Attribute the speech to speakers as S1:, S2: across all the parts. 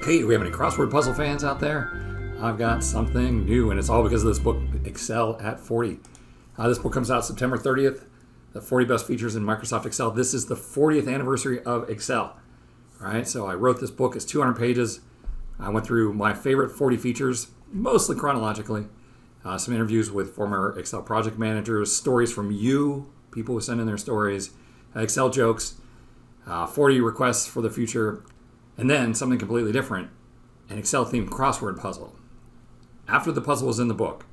S1: Hey, do we have any crossword puzzle fans out there? I've got something new, and it's all because of this book, Excel at 40. This book comes out September 30th, the 40 best features in Microsoft Excel. This is the 40th anniversary of Excel. All right, so I wrote this book. It's 200 pages. I went through my favorite 40 features, mostly chronologically. Some interviews with former Excel project managers, stories from you, people who send in their stories, Excel jokes, 40 requests for the future, and then something completely different, an Excel-themed crossword puzzle. After the puzzle was in the book,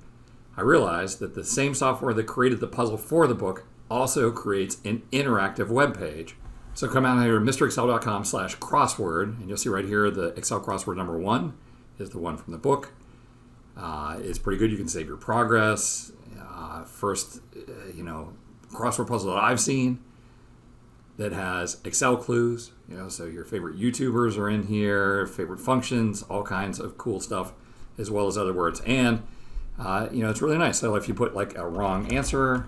S1: I realized that the same software that created the puzzle for the book also creates an interactive web page. So come out here to MrExcel.com/crossword, and you'll see right here the Excel crossword number 1 is the one from the book. It's pretty good. You can save your progress. First, crossword puzzle that I've seen that has Excel clues. So your favorite YouTubers are in here, favorite functions, all kinds of cool stuff, as well as other words. And it's really nice. So if you put like a wrong answer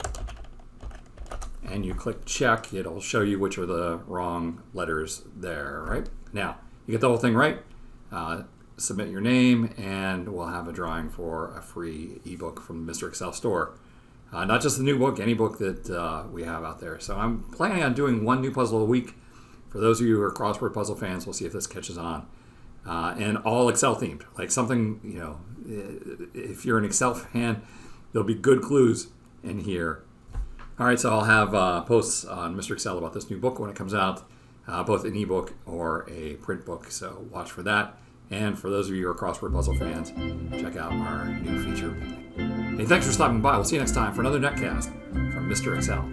S1: and you click check, it'll show you which are the wrong letters there, right? Now, you get the whole thing right, submit your name, and we'll have a drawing for a free ebook from the Mr. Excel store. Not just the new book, any book that we have out there. So I'm planning on doing one new puzzle a week. For those of you who are crossword puzzle fans, we'll see if this catches on. And all Excel themed, like something, if you're an Excel fan, there'll be good clues in here. All right, so I'll have posts on Mr. Excel about this new book when it comes out, both an ebook or a print book. So watch for that. And for those of you who are crossword puzzle fans, check out our new feature. Hey, thanks for stopping by. We'll see you next time for another netcast from Mr. Excel.